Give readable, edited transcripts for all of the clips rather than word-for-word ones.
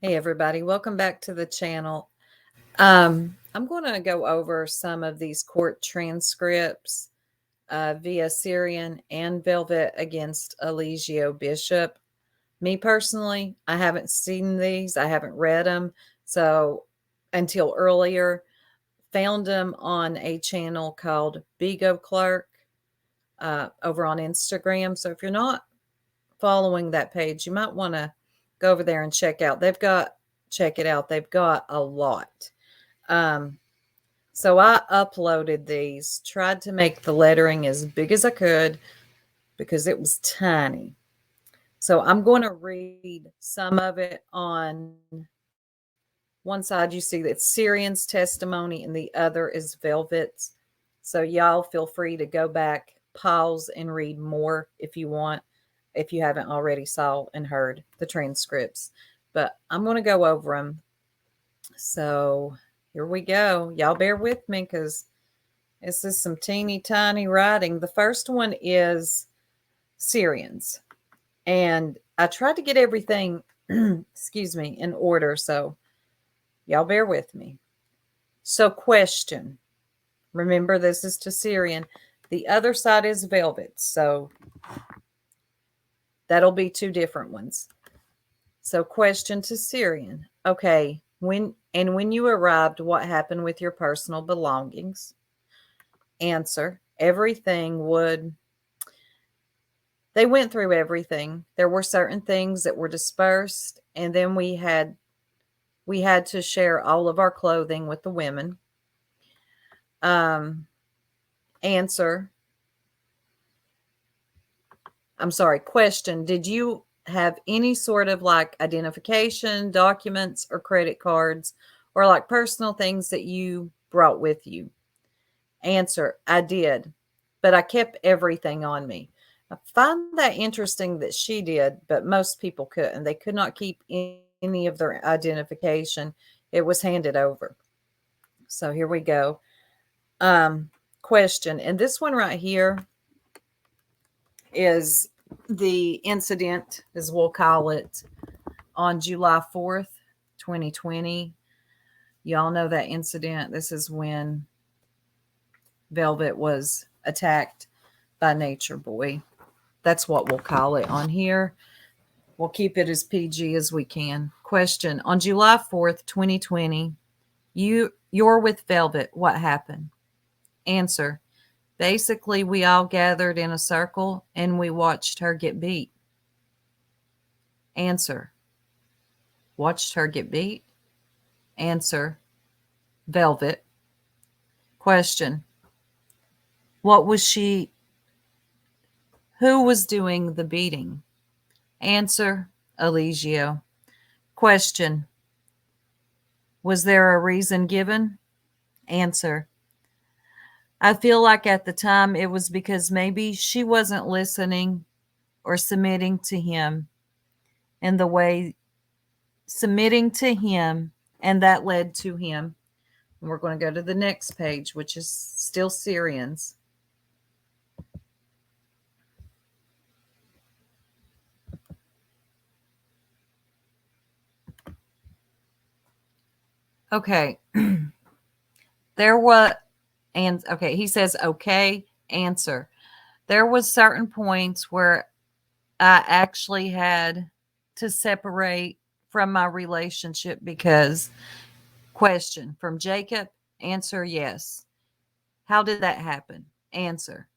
Hey everybody, welcome back to the channel. I'm going to go over some of these court transcripts via Sirian and Velvet against Eligio Bishop. Me personally, I haven't seen these. I haven't read them. So until earlier, found them on a channel called Bigo Clerk over on Instagram. So if you're not following that page, you might want to go over there and check it out. They've got a lot. So I uploaded these, tried to make the lettering as big as I could because it was tiny. So I'm going to read some of it on one side. You see that Sirian's testimony and the other is Velvet's. So y'all feel free to go back, pause, and read more if you want, if you haven't already saw and heard the transcripts. But I'm going to go over them. So here we go. Y'all bear with me because this is some teeny tiny writing. The first one is Sirian's. And I tried to get everything, excuse me, in order. So y'all bear with me. So question. Remember, this is to Sirian. The other side is Velvet. So that'll be two different ones. So question to Sirian. Okay, when you arrived, what happened with your personal belongings? Answer. They went through everything. There were certain things that were dispersed, and then we had to share all of our clothing with the women. Answer. I'm sorry, question. Did you have any sort of like identification, documents, or credit cards, or like personal things that you brought with you? Answer. I did, but I kept everything on me. I find that interesting that she did, but most people couldn't. They could not keep any of their identification. It was handed over. So here we go. Question. And this one right here is the incident, as we'll call it, on July 4th, 2020. Y'all know that incident. This is when Velvet was attacked by Nature Boy. That's what we'll call it on here. We'll keep it as PG as we can. Question. On July 4th, 2020, you're with Velvet. What happened? Answer. Basically, we all gathered in a circle and we watched her get beat. Answer. Watched her get beat? Answer. Velvet. Question. What was she? Who was doing the beating? Answer. Eligio. Question. Was there a reason given? Answer. I feel like at the time it was because maybe she wasn't listening or submitting to him in the way submitting to him, and that led to him. And we're going to go to the next page, which is still Sirian's. Okay. There was, and okay, he says, okay, answer. There was certain points where I actually had to separate from my relationship because question from Jacob, answer yes. How did that happen? Answer.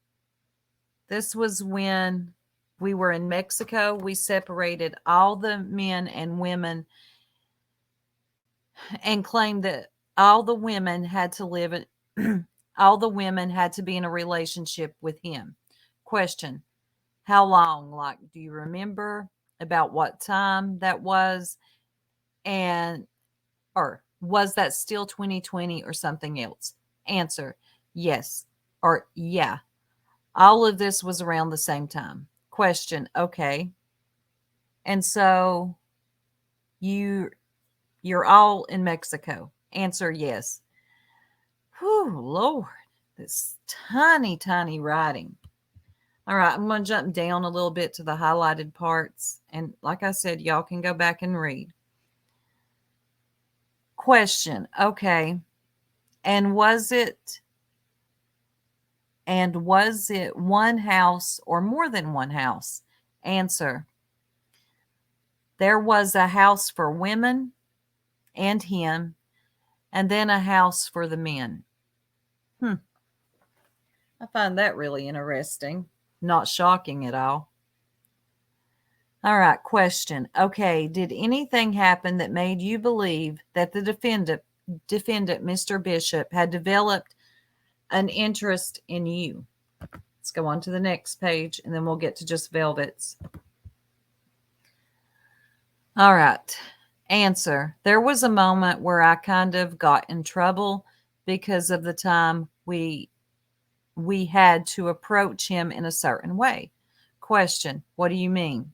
This was when we were in Mexico. We separated all the men and women and claimed that all the women had to live in all the women had to be in a relationship with him. Question. How long? Like, do you remember about what time that was? And, or was that still 2020 or something else? Answer. Yes. Or yeah. All of this was around the same time. Question. Okay. And so you're all in Mexico. Answer. Yes. Whew, Lord. This tiny, tiny writing. All right, I'm going to jump down a little bit to the highlighted parts. And like I said, y'all can go back and read. Question. Okay. And was it one house or more than one house? Answer. There was a house for women and him, and then a house for the men. I find that really interesting. Not shocking at all. All right, question. Okay, did anything happen that made you believe that the defendant, Mr. Bishop, had developed an interest in you? Let's go on to the next page, and then we'll get to just velvets. All right. Answer. There was a moment where I kind of got in trouble because of the time we had to approach him in a certain way. Question. What do you mean?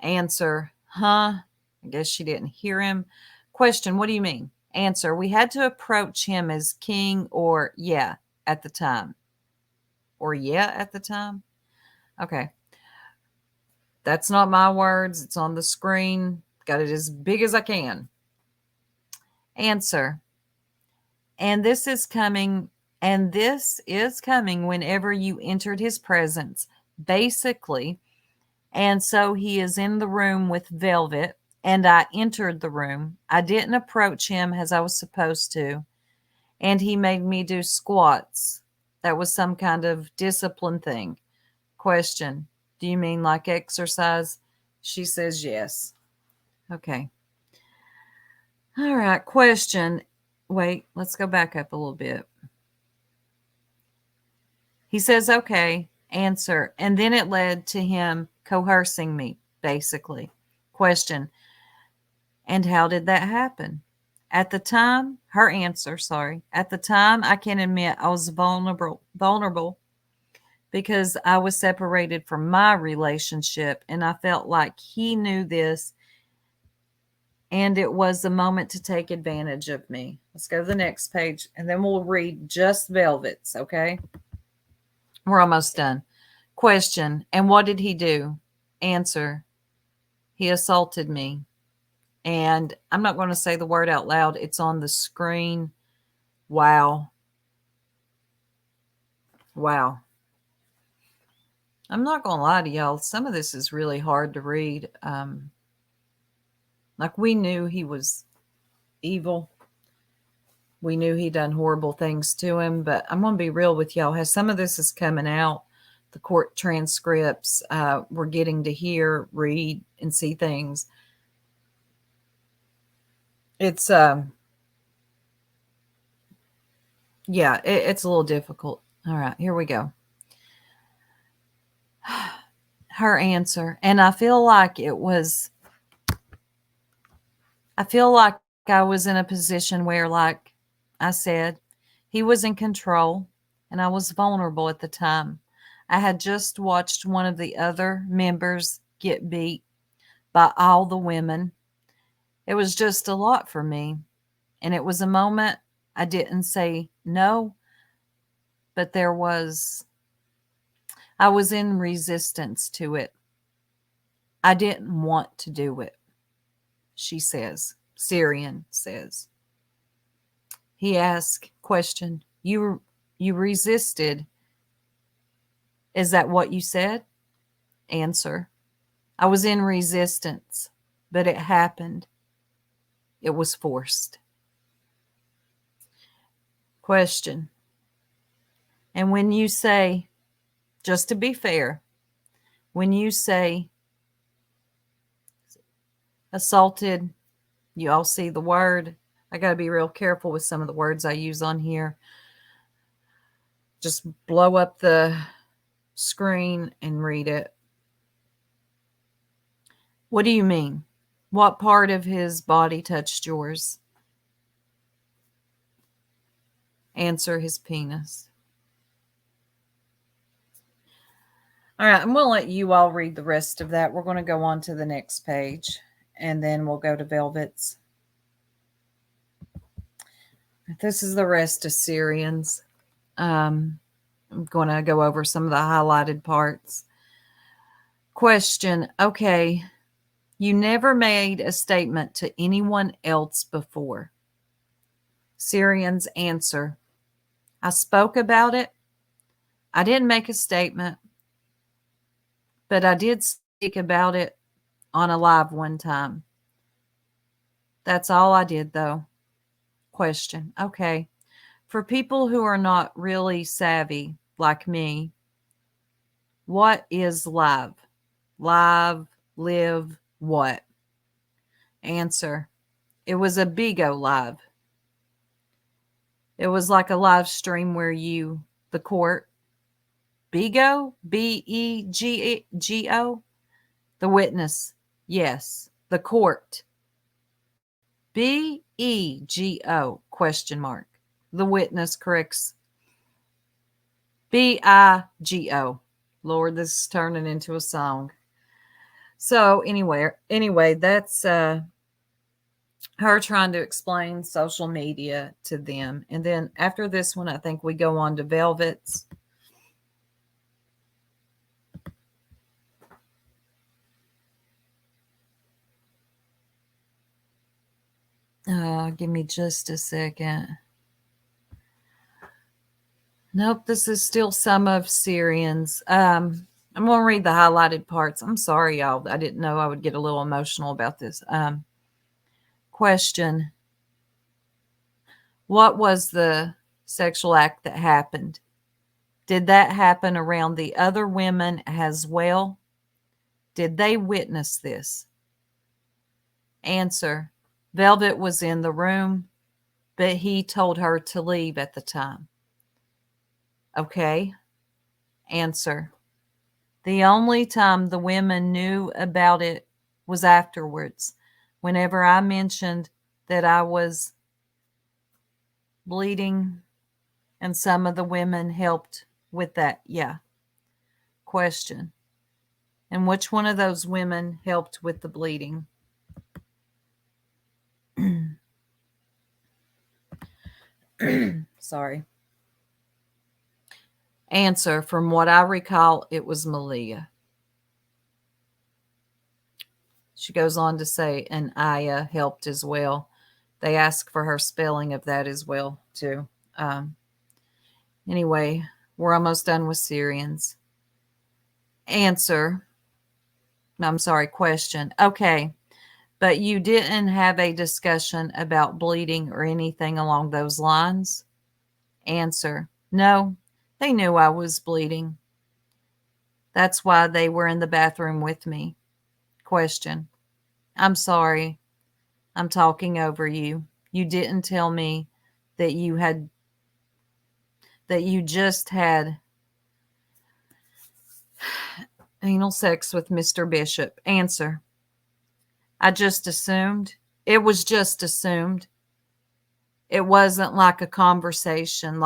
Answer. Huh? I guess she didn't hear him. Question. What do you mean? Answer. We had to approach him as king or yeah at the time. Or yeah at the time? Okay. That's not my words. It's on the screen. Got it as big as I can. Answer. And this is coming whenever you entered his presence, basically. And so he is in the room with Velvet, and I entered the room. I didn't approach him as I was supposed to, and he made me do squats. That was some kind of discipline thing. Question. Do you mean like exercise? She says yes. Okay. All right. Question. Wait, let's go back up a little bit. He says, okay. Answer. And then it led to him coercing me, basically. Question. And how did that happen? At the time, her answer, sorry. At the time, I can admit I was vulnerable because I was separated from my relationship, and I felt like he knew this, and it was a moment to take advantage of me. Let's go to the next page, and then we'll read just velvets, okay? We're almost done. Question. And what did he do? Answer. He assaulted me. And I'm not going to say the word out loud. It's on the screen. Wow. Wow. I'm not going to lie to y'all. Some of this is really hard to read. Like we knew he was evil. We knew he'd done horrible things to him. But I'm going to be real with y'all. As some of this is coming out, the court transcripts, we're getting to hear, read, and see things. It's yeah, it's a little difficult. All right, here we go. Her answer. And I feel like I was in a position where, like I said, he was in control and I was vulnerable at the time. I had just watched one of the other members get beat by all the women. It was just a lot for me. And it was a moment I didn't say no, but I was in resistance to it. I didn't want to do it, she says. Sirian says. He asked, question, you resisted. Is that what you said? Answer. I was in resistance, but it happened. It was forced. Question. And when you say, just to be fair, when you say assaulted, you all see the word. I got to be real careful with some of the words I use on here. Just blow up the screen and read it. What do you mean? What part of his body touched yours? Answer, his penis. All right, I'm going to let you all read the rest of that. We're going to go on to the next page, and then we'll go to velvets. This is the rest of Sirian's. I'm going to go over some of the highlighted parts. Question. Okay, you never made a statement to anyone else before. Sirian's answer. I spoke about it. I didn't make a statement, but I did speak about it on a live one time. That's all I did, though. Question. Okay. For people who are not really savvy, like me, what is live? Live, live, what? Answer. It was a Bigo live. It was like a live stream where the court, Bigo, Bego, the witness, yes, the court, Bego, question mark. The witness corrects, Bigo. Lord, this is turning into a song. So anyway, that's her trying to explain social media to them. And then after this one, I think we go on to Velvet's. Give me just a second. Nope, this is still some of Sirian's. I'm going to read the highlighted parts. I'm sorry, y'all. I didn't know I would get a little emotional about this. Question. What was the sexual act that happened? Did that happen around the other women as well? Did they witness this? Answer. Velvet was in the room, but he told her to leave at the time. Okay. Answer. The only time the women knew about it was afterwards, whenever I mentioned that I was bleeding and some of the women helped with that. Yeah. Question. And which one of those women helped with the bleeding? Sorry. Answer. From what I recall, it was Malia. She goes on to say, and Aya helped as well. They ask for her spelling of that as well, too. Anyway, we're almost done with Sirians. Answer. I'm sorry, question. Okay, but you didn't have a discussion about bleeding or anything along those lines? Answer. No, they knew I was bleeding. That's why they were in the bathroom with me. Question. I'm sorry. I'm talking over you. You didn't tell me that you just had anal sex with Mr. Bishop. Answer. I just assumed. It was just assumed. It wasn't like a conversation,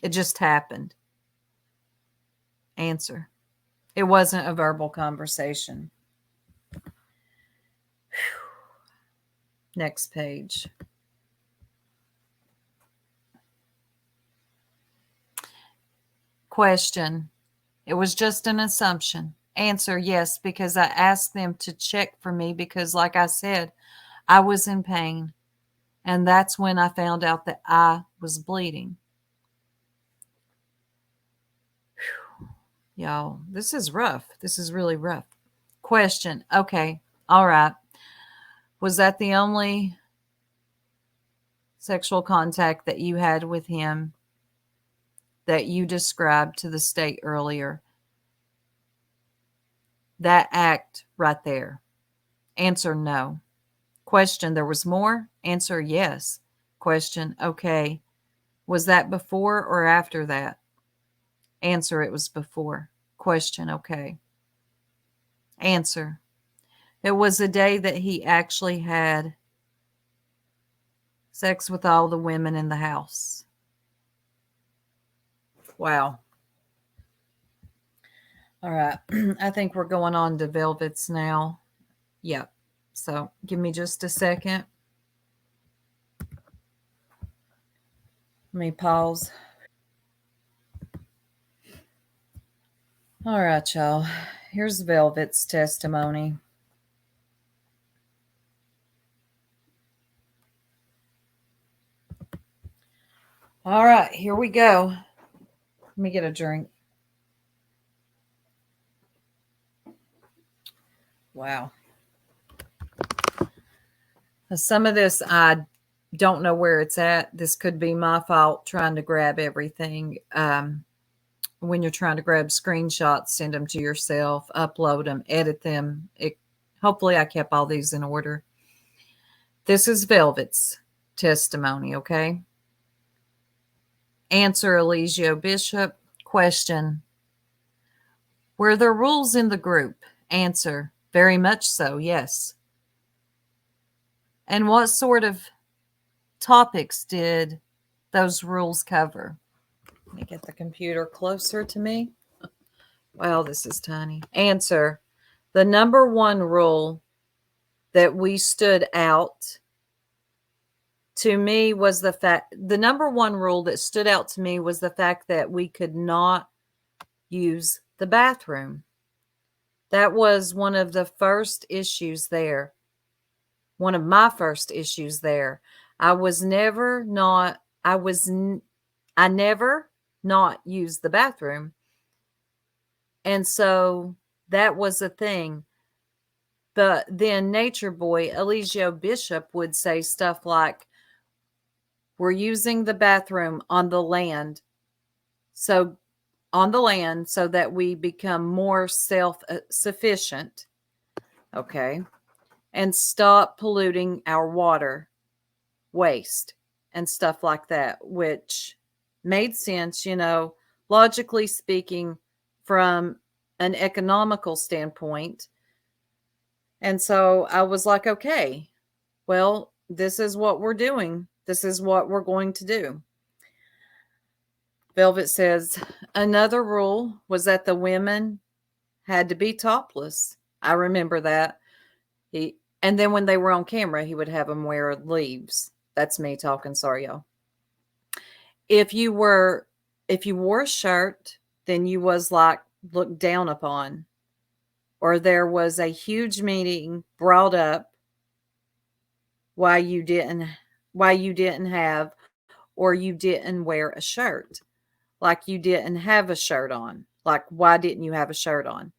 it just happened. Answer. It wasn't a verbal conversation. Next page. Question. It was just an assumption. Answer. Yes, because I asked them to check for me because, like I said, I was in pain. And that's when I found out that I was bleeding. Whew. Y'all, this is rough. This is really rough. Question. Okay. All right. Was that the only sexual contact that you had with him that you described to the state earlier? That act right there. Answer. No. Question. There was more? Answer. Yes. Question. Okay. Was that before or after that? Answer. It was before. Question. Okay. Answer. It was a day that he actually had sex with all the women in the house. Wow. All right. I think we're going on to Velvet's now. Yep. So give me just a second. Let me pause. All right, y'all. Here's Velvet's testimony. All right, here we go. Let me get a drink. Wow. Some of this I don't know where it's at. This could be my fault trying to grab everything. When you're trying to grab screenshots, send them to yourself, upload them, edit them. Hopefully, I kept all these in order. This is Velvet's testimony, okay? Answer, Eligio Bishop. Question: were there rules in the group? Answer: very much so, yes. And what sort of topics did those rules cover? Let me get the computer closer to me. Wow, this is tiny. Answer: the number one rule that we stood out to me was the number one rule that stood out to me was the fact that we could not use the bathroom. That was one of the first issues there. One of my first issues there. I never not used the bathroom. And so that was a thing. But then Nature Boy, Eligio Bishop, would say stuff like, we're using the bathroom on the land. So that we become more self-sufficient. Okay. And stop polluting our water, waste, and stuff like that, which made sense, logically speaking, from an economical standpoint. And so I was like, okay, well, this is what we're doing. This is what we're going to do. Velvet says, another rule was that the women had to be topless. I remember that. And then when they were on camera, he would have them wear leaves. That's me talking. Sorry, y'all. If you wore a shirt, then you was like looked down upon, or there was a huge meeting brought up why you didn't have, or you didn't wear a shirt, like you didn't have a shirt on. Like, why didn't you have a shirt on?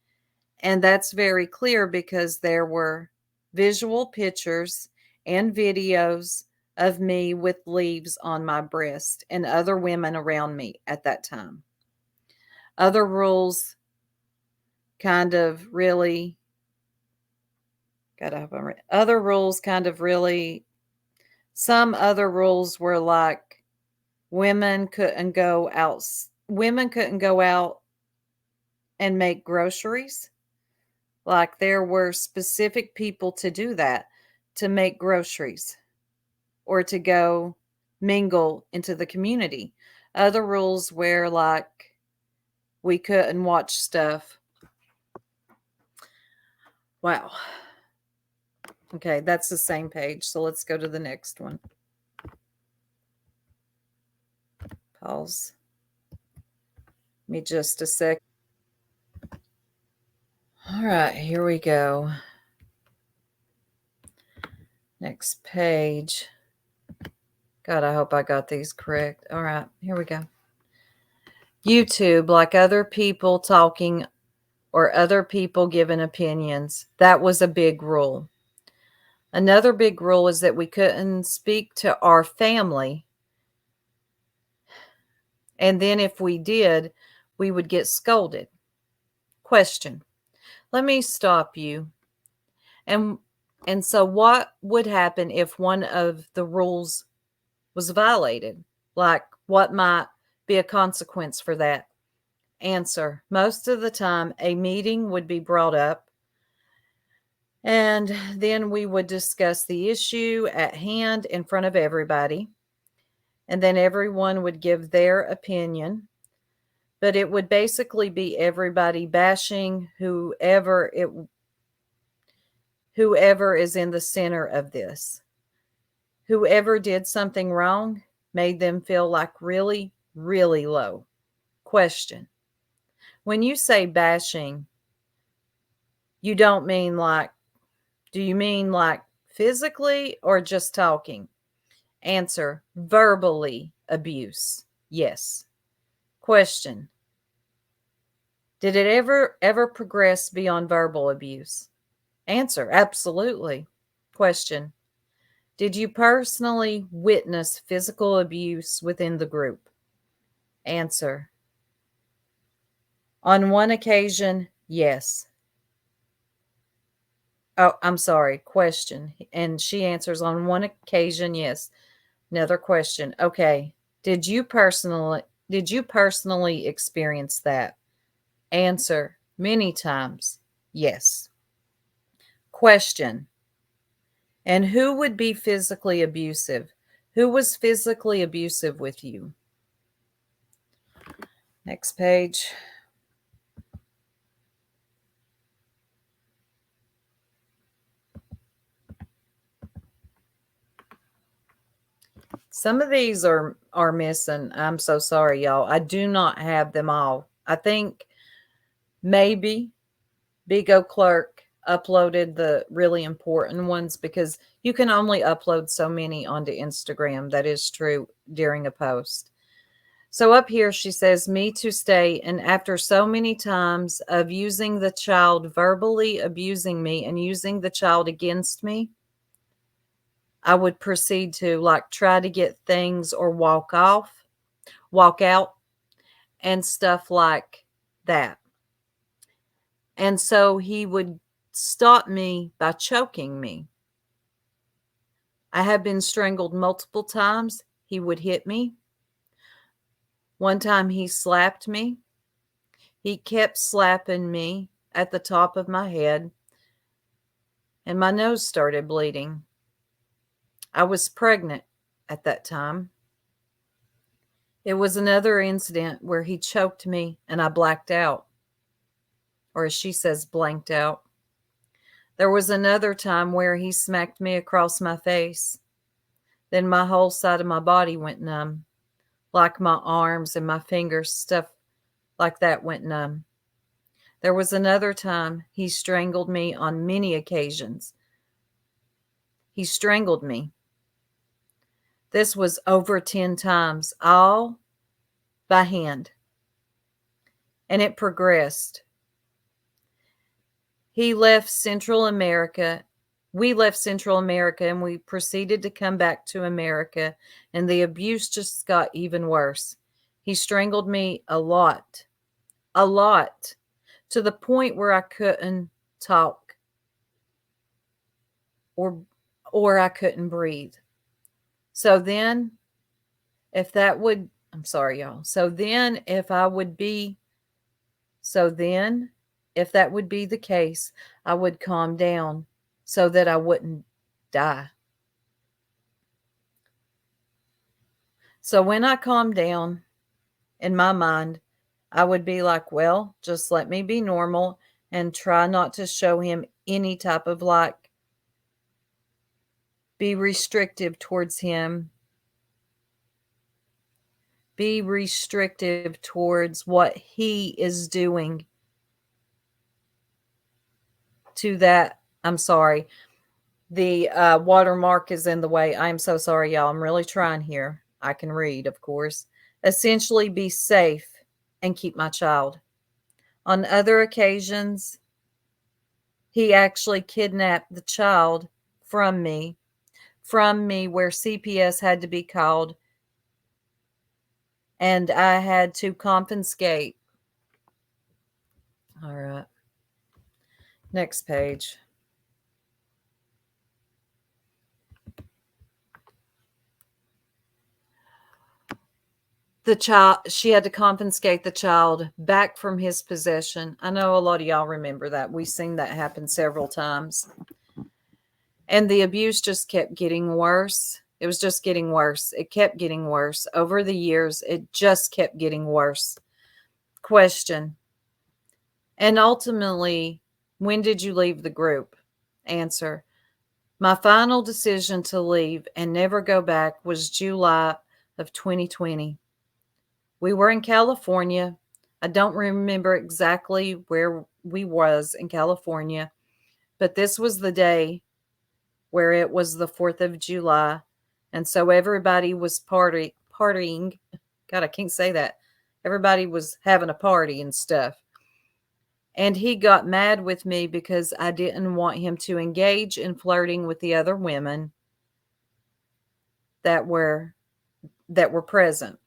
And that's very clear because there were visual pictures and videos of me with leaves on my breast and other women around me at that time. Other rules kind of really, some other rules were like women couldn't go out and make groceries. Like, there were specific people to do that, to make groceries or to go mingle into the community. Other rules were like we couldn't watch stuff. Wow. Okay, that's the same page. So let's go to the next one. Pause. Give me just a sec. All right, here we go. Next page. God, I hope I got these correct. All right, here we go. YouTube, like other people talking or other people giving opinions. That was a big rule. Another big rule is that we couldn't speak to our family. And then if we did, we would get scolded. Question. Let me stop you. And so what would happen if one of the rules was violated? Like, what might be a consequence for that? Answer. Most of the time, a meeting would be brought up, and then we would discuss the issue at hand in front of everybody, and then everyone would give their opinion, but it would basically be everybody bashing whoever is in the center of this. Whoever did something wrong made them feel like really, really low. Question. When you say bashing, you don't mean like, do you mean like physically or just talking? Answer. Verbally abuse? Yes. Question. Did it ever progress beyond verbal abuse? Answer. Absolutely. Question. Did you personally witness physical abuse within the group? Answer. On one occasion, yes. Oh, I'm sorry. Question. And she answers on one occasion, yes. Another question. Okay. Did you personally experience that? Answer. Many times. Yes. Question. And who would be physically abusive? Who was physically abusive with you? Next page. Some of these are missing. I'm so sorry, y'all. I do not have them all. I think maybe Big O Clerk uploaded the really important ones because you can only upload so many onto Instagram. That is true during a post. So up here she says, me to stay, and after so many times of using the child, verbally abusing me and using the child against me, I would proceed to like try to get things or walk out, and stuff like that. And so he would stop me by choking me. I have been strangled multiple times. He would hit me. One time he slapped me. He kept slapping me at the top of my head, and my nose started bleeding. I was pregnant at that time. It was another incident where he choked me and I blacked out, or as she says, blanked out. There was another time where he smacked me across my face. Then my whole side of my body went numb, like my arms and my fingers, stuff like that went numb. There was another time he strangled me on many occasions. He strangled me. This was over 10 times, all by hand. And it progressed. He left Central America. We left Central America and we proceeded to come back to America, and the abuse just got even worse. He strangled me a lot, to the point where I couldn't talk or I couldn't breathe. So then, if that would, I'm sorry, y'all. So then, if that would be the case, I would calm down so that I wouldn't die. So when I calmed down in my mind, I would be like, well, just let me be normal and try not to show him any type of like, be restrictive towards him, be restrictive towards what he is doing to that. I'm sorry. The watermark is in the way. I'm so sorry, y'all. I'm really trying here. I can read, of course. Essentially, be safe and keep my child. On other occasions, he actually kidnapped the child from me where CPS had to be called, and I had to confiscate. All right. Next page. She had to confiscate the child back from his possession. I know a lot of y'all remember that. We've seen that happen several times. And the abuse just kept getting worse. It was just getting worse. It kept getting worse. Over the years, it just kept getting worse. Question. And ultimately, when did you leave the group? Answer. My final decision to leave and never go back was July of 2020. We were in California. I don't remember exactly where we was in California, but this was the day where it was the 4th of July, and so everybody was partying. God, I can't say that. Everybody was having a party and stuff. And he got mad with me because I didn't want him to engage in flirting with the other women that were present.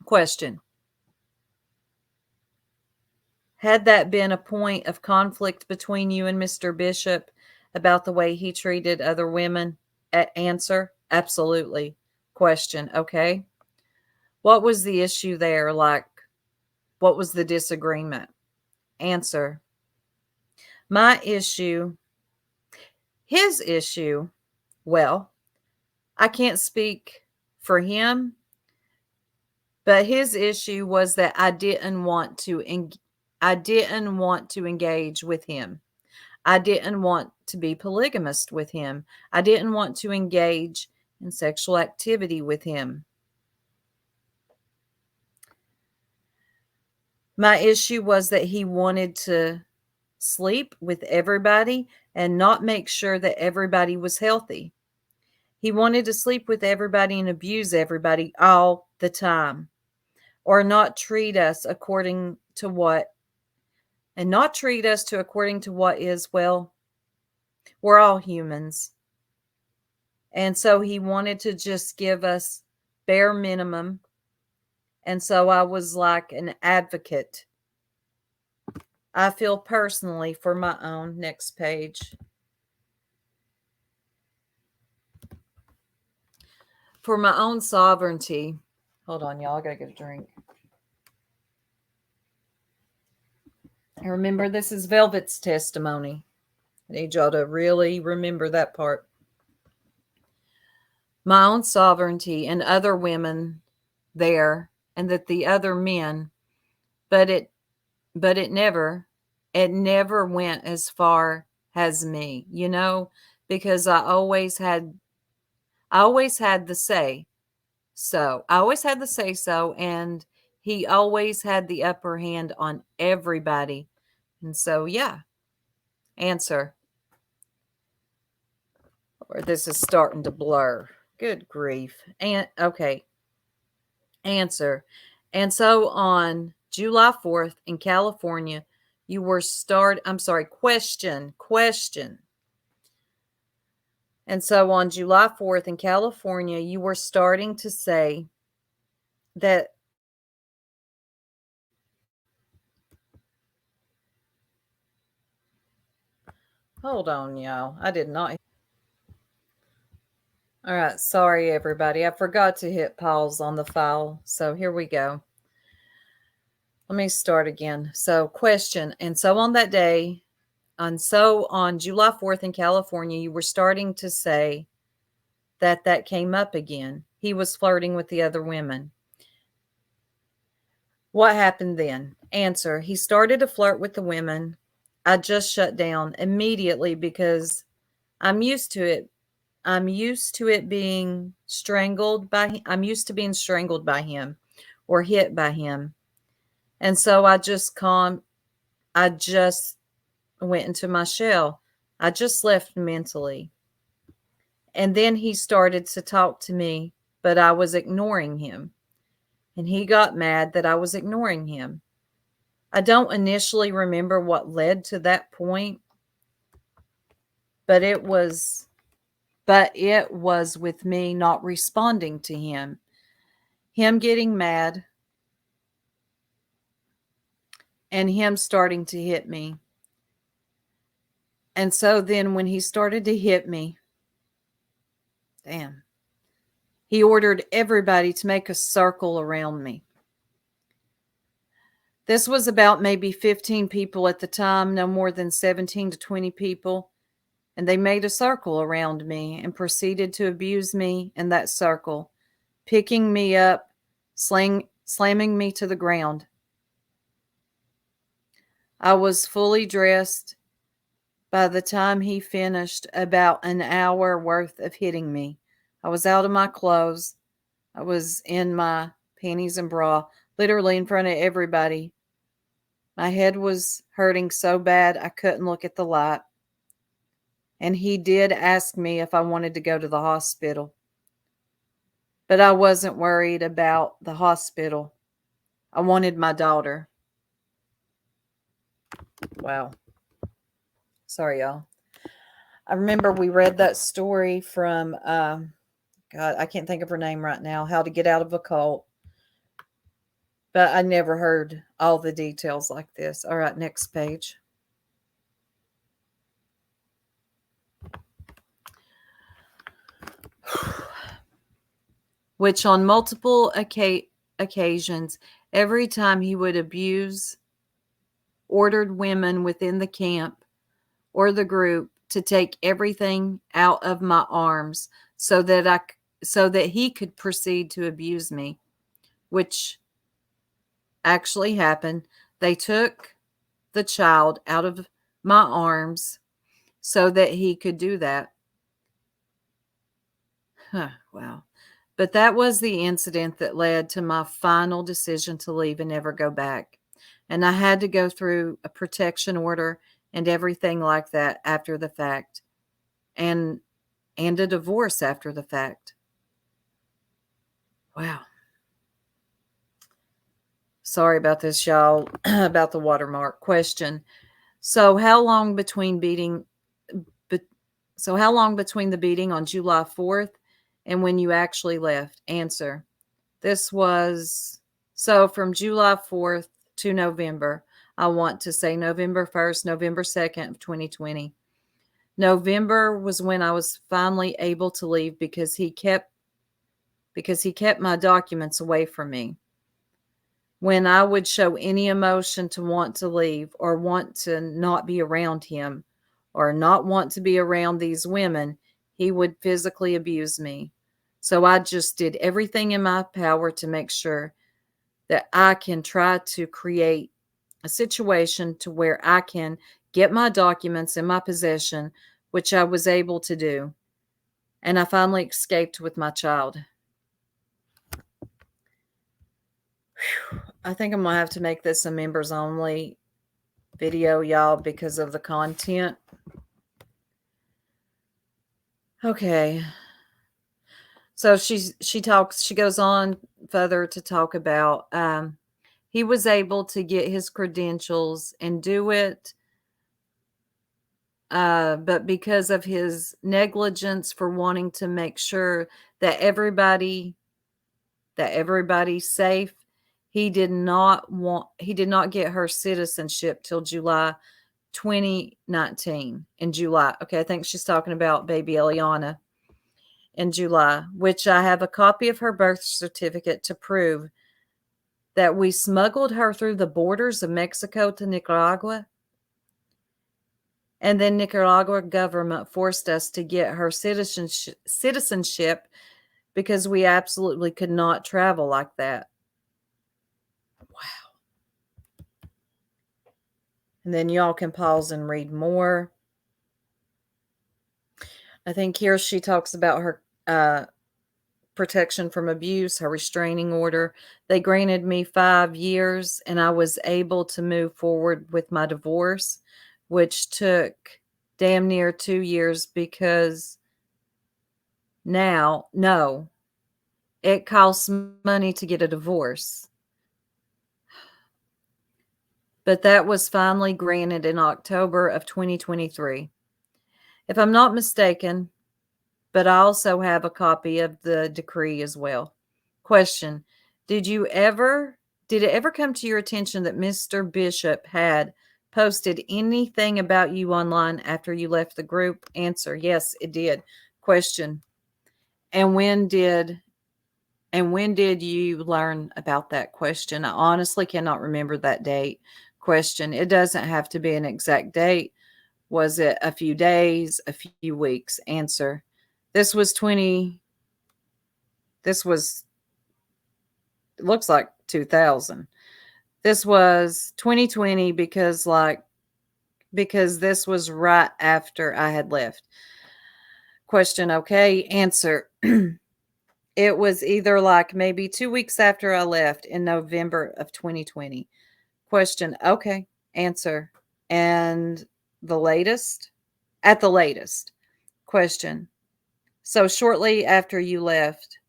Question: had that been a point of conflict between you and Mr. Bishop about the way he treated other women? Answer: absolutely. Question: okay. What was the issue there? Like, what was the disagreement? Answer: my issue, his issue, well, I can't speak for him, but his issue was that I didn't want to engage with him. I didn't want to be polygamist with him. I didn't want to engage in sexual activity with him. My issue was that he wanted to sleep with everybody and not make sure that everybody was healthy. He wanted to sleep with everybody and abuse everybody all the time, or not treat us according to what is, well, we're all humans. And so he wanted to just give us bare minimum. And so I was like an advocate. I feel personally for my own, next page. For my own sovereignty. Hold on, y'all. I gotta get a drink. And remember, this is Velvet's testimony. I need y'all to really remember that part. My own sovereignty and other women there, and that the other men, but it never went as far as me, because I always had the say so. I always had the say so, and he always had the upper hand on everybody. And so, yeah. Answer. Or this is starting to blur. Good grief. And okay. Answer. And so on July 4th in California, you were question. And so on July 4th in California, you were starting to say that hold on, y'all. I did not. All right. Sorry, everybody. I forgot to hit pause on the file. So here we go. Let me start again. So question. And so on that day, on July 4th in California, you were starting to say that came up again. He was flirting with the other women. What happened then? Answer. He started to flirt with the women. I just shut down immediately because I'm used to it. I'm used to being strangled by him or hit by him. And so I just went into my shell. I just left mentally. And then he started to talk to me, but I was ignoring him. And he got mad that I was ignoring him. I don't initially remember what led to that point, but it was with me not responding to him getting mad, and him starting to hit me. And so then when he started to hit me, he ordered everybody to make a circle around me. This was about maybe 15 people at the time, no more than 17 to 20 people. And they made a circle around me and proceeded to abuse me in that circle, picking me up, slamming me to the ground. I was fully dressed by the time he finished about an hour worth of hitting me. I was out of my clothes. I was in my panties and bra, literally in front of everybody. My head was hurting so bad I couldn't look at the light. And he did ask me if I wanted to go to the hospital. But I wasn't worried about the hospital. I wanted my daughter. Wow. Sorry, y'all. I remember we read that story from, God, I can't think of her name right now, How to Get Out of a Cult. But I never heard all the details like this. All right, next page. Which on multiple occasions, every time he would abuse, ordered women within the camp or the group to take everything out of my arms so that he could proceed to abuse me, which actually happened. They took the child out of my arms so that he could do that. Huh, wow. But that was the incident that led to my final decision to leave and never go back. And I had to go through a protection order and everything like that after the fact. And a divorce after the fact. Wow. Sorry about this, y'all, about the watermark. Question. So how long between beating so how long between the beating on July 4th and when you actually left? Answer. This was from July 4th to November. I want to say November 1st, November 2nd of 2020. November was when I was finally able to leave because he kept my documents away from me. When I would show any emotion to want to leave or want to not be around him or not want to be around these women, he would physically abuse me. So I just did everything in my power to make sure that I can try to create a situation to where I can get my documents in my possession, which I was able to do. And I finally escaped with my child. Whew. I think I'm going to have to make this a members only video, y'all, because of the content. Okay. So she goes on further to talk about he was able to get his credentials and do it, but because of his negligence for wanting to make sure that everybody's safe, he did not get her citizenship till July 2019 in July. Okay, I think she's talking about baby Eliana in July, which I have a copy of her birth certificate to prove that we smuggled her through the borders of Mexico to Nicaragua. And then Nicaragua government forced us to get her citizenship because we absolutely could not travel like that. Wow. And then y'all can pause and read more. I think here she talks about her protection from abuse, her restraining order. They granted me 5 years and I was able to move forward with my divorce, which took damn near 2 years because it costs money to get a divorce. But that was finally granted in October of 2023. If I'm not mistaken, but I also have a copy of the decree as well. Question. Did it ever come to your attention that Mr. Bishop had posted anything about you online after you left the group? Answer. Yes, it did. Question. And when did you learn about that? Question. I honestly cannot remember that date. Question. It doesn't have to be an exact date. Was it a few days, a few weeks? Answer. This was it looks like 2000. This was 2020 because this was right after I had left. Question. Okay. Answer. It was either like maybe 2 weeks after I left in November of 2020. Question. Okay. Answer. And the latest? At the latest. Question. So shortly after you left,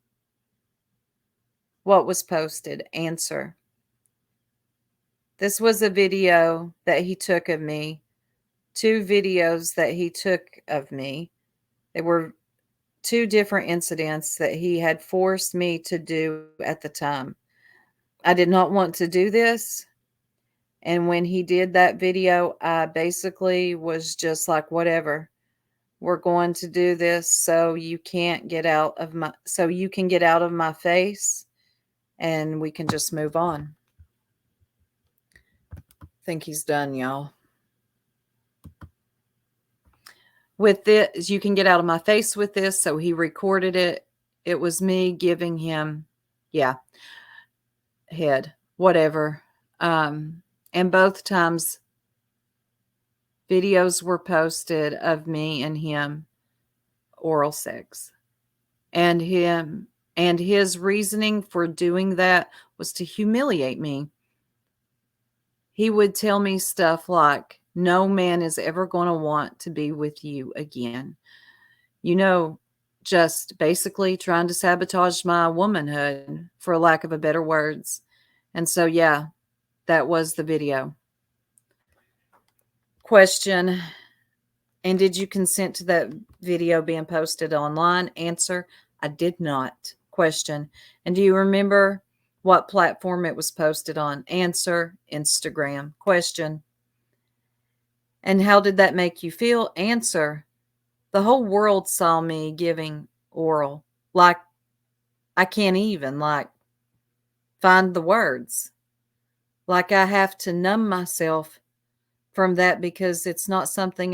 What was posted? Answer. This was a video that he took of me. 2 videos that he took of me. They were 2 different incidents that he had forced me to do at the time. I did not want to do this. And when he did that video, I basically was just like, whatever. We're going to do this so you can't get out of my so you can get out of my face and we can just move on. Think he's done, y'all. With this, you can get out of my face with this. So he recorded it. It was me giving him, yeah, head, whatever. And both times videos were posted of me and him oral sex. And his reasoning for doing that was to humiliate me. He would tell me stuff like, no man is ever going to want to be with you again. You know, just basically trying to sabotage my womanhood, for lack of a better words. And so, yeah, that was the video. Question. And did you consent to that video being posted online? Answer. I did not. Question. And do you remember what platform it was posted on? Answer. Instagram. Question. And how did that make you feel? Answer. The whole world saw me giving oral. Like, I can't even, like, find the words. Like, I have to numb myself from that because it's not something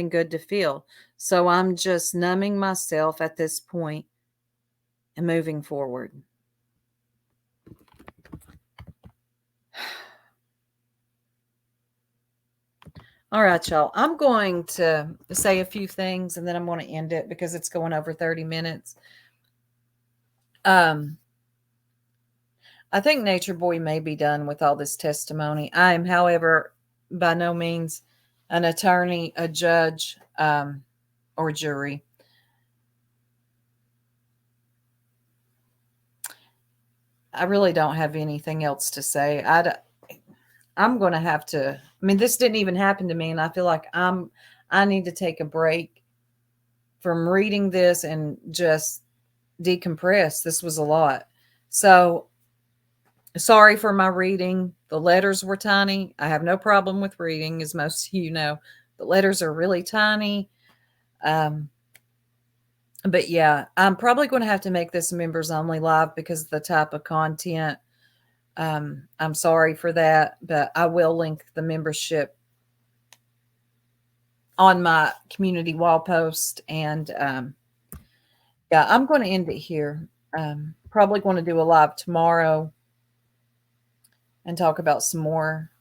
good to feel. So I'm just numbing myself at this point and moving forward. All right, y'all. I'm going to say a few things and then I'm going to end it because it's going over 30 minutes. I think Nature Boy may be done with all this testimony. I am, however, by no means an attorney, a judge, or jury. I really don't have anything else to say. I'm going to have to, I mean, this didn't even happen to me. And I feel like I need to take a break from reading this and just decompress. This was a lot. So sorry for my reading. The letters were tiny. I have no problem with reading, as most of you know. The letters are really tiny. But yeah, I'm probably going to have to make this members only live because of the type of content. I'm sorry for that, but I will link the membership on my community wall post. And yeah, I'm going to end it here. Probably going to do a live tomorrow and talk about some more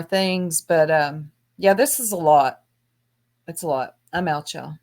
things. But yeah, this is a lot. It's a lot. I'm out, y'all.